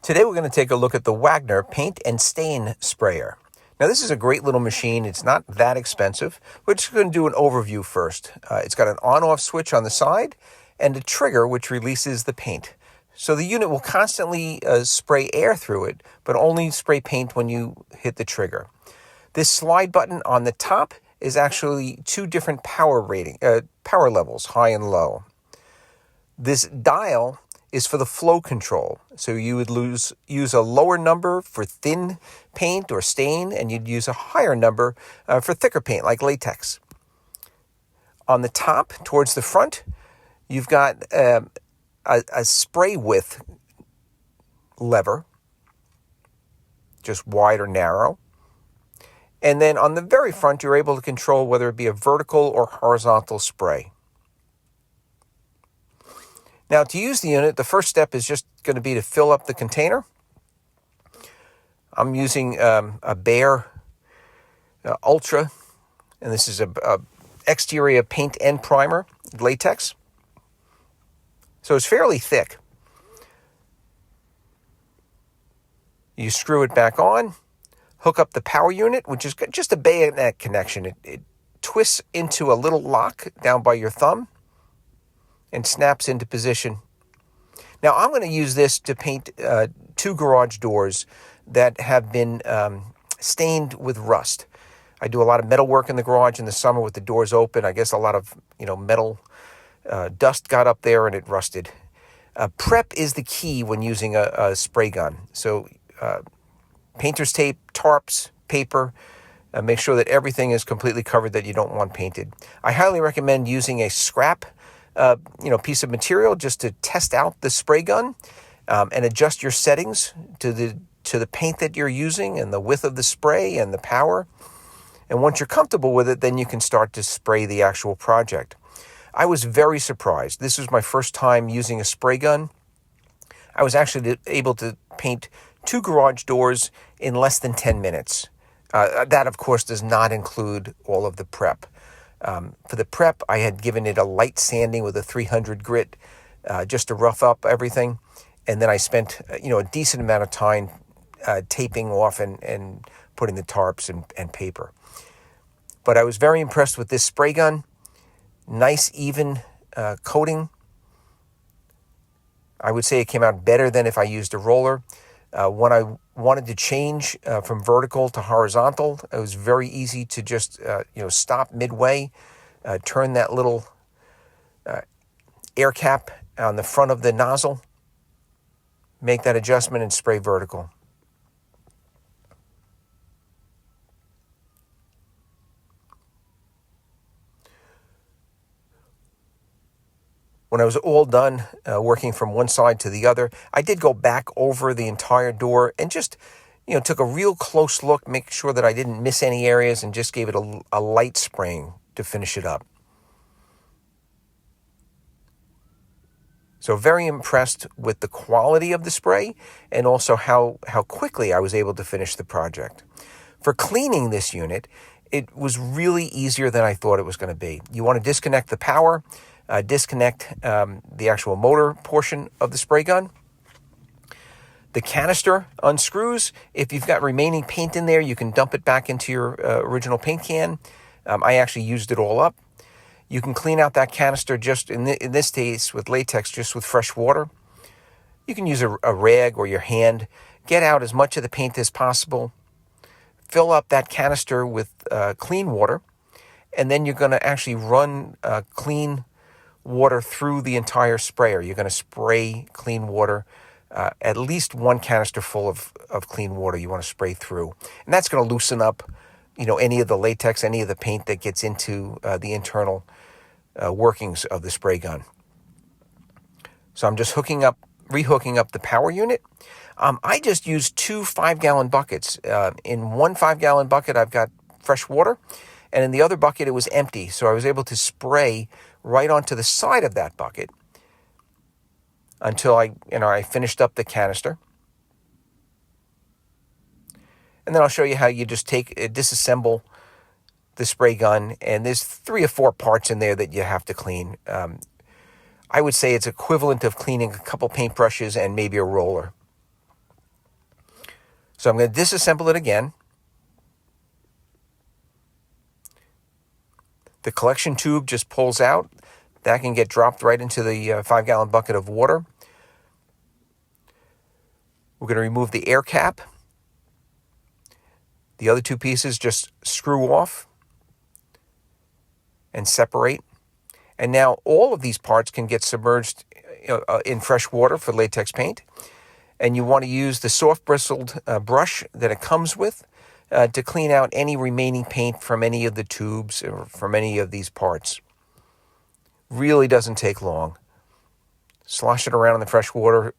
Today we're going to take a look at the Wagner Paint and Stain Sprayer. Now this is a great little machine. It's not that expensive. We're just going to do an overview first. It's got an on-off switch on the side and a trigger which releases the paint. So the unit will constantly spray air through it, but only spray paint when you hit the trigger. This slide button on the top is actually two different power levels, high and low. This dial is for the flow control. So you would use a lower number for thin paint or stain, and you'd use a higher number for thicker paint like latex. On the top, towards the front, you've got a spray width lever, just wide or narrow. And then on the very front, you're able to control whether it be a vertical or horizontal spray. Now, to use the unit, the first step is just going to be to fill up the container. I'm using a Behr Ultra, and this is a exterior paint and primer, latex. So it's fairly thick. You screw it back on, hook up the power unit, which is just a bayonet connection. It twists into a little lock down by your thumb and snaps into position. Now I'm going to use this to paint two garage doors that have been stained with rust. I do a lot of metal work in the garage in the summer with the doors open. I guess a lot of metal dust got up there and it rusted. Prep is the key when using a spray gun. So painter's tape, tarps, paper, make sure that everything is completely covered that you don't want painted. I highly recommend using a scrap piece of material just to test out the spray gun and adjust your settings to the paint that you're using and the width of the spray and the power. And once you're comfortable with it, then you can start to spray the actual project. I was very surprised. This was my first time using a spray gun. I was actually able to paint two garage doors in less than 10 minutes. That, of course, does not include all of the prep. For the prep, I had given it a light sanding with a 300 grit just to rough up everything. And then I spent a decent amount of time taping off and putting the tarps and paper. But I was very impressed with this spray gun. Nice, even coating. I would say it came out better than if I used a roller. When I wanted to change from vertical to horizontal, it was very easy to just stop midway, turn that little air cap on the front of the nozzle, make that adjustment, and spray vertical. When I was all done working from one side to the other, I did go back over the entire door and just, took a real close look, make sure that I didn't miss any areas, and just gave it a light spraying to finish it up. So very impressed with the quality of the spray and also how quickly I was able to finish the project. For cleaning this unit, it was really easier than I thought it was going to be. You want to disconnect the power, disconnect the actual motor portion of the spray gun. The canister unscrews. If you've got remaining paint in there, you can dump it back into your original paint can. I actually used it all up. You can clean out that canister just, in this case with latex, just with fresh water. You can use a rag or your hand. Get out as much of the paint as possible. Fill up that canister with clean water. And then you're going to actually run clean water through the entire sprayer. You're going to spray clean water, at least one canister full of clean water you want to spray through. And that's going to loosen up, any of the latex, any of the paint that gets into the internal workings of the spray gun. So I'm just rehooking up the power unit. I just used two 5-gallon buckets. In one 5-gallon bucket, I've got fresh water, and in the other bucket, it was empty. So I was able to spray right onto the side of that bucket until I finished up the canister. And then I'll show you how you just disassemble the spray gun, and there's 3 or 4 parts in there that you have to clean. I would say it's equivalent of cleaning a couple paintbrushes and maybe a roller. So I'm going to disassemble it again. The collection tube just pulls out. That can get dropped right into the 5-gallon bucket of water. We're going to remove the air cap. The other two pieces just screw off and separate. And now all of these parts can get submerged in fresh water for latex paint. And you want to use the soft bristled brush that it comes with to clean out any remaining paint from any of the tubes or from any of these parts. Really doesn't take long. Slosh it around in the fresh water,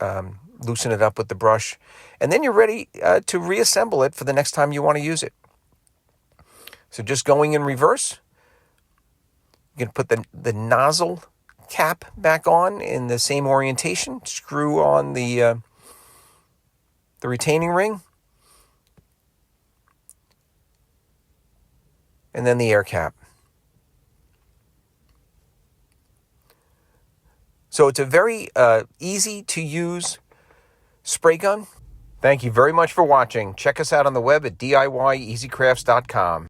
loosen it up with the brush, and then you're ready to reassemble it for the next time you want to use it. So just going in reverse, you're going to put the nozzle cap back on in the same orientation, screw on the retaining ring, and then the air cap. So it's a very easy to use spray gun. Thank you very much for watching. Check us out on the web at DIYEasyCrafts.com.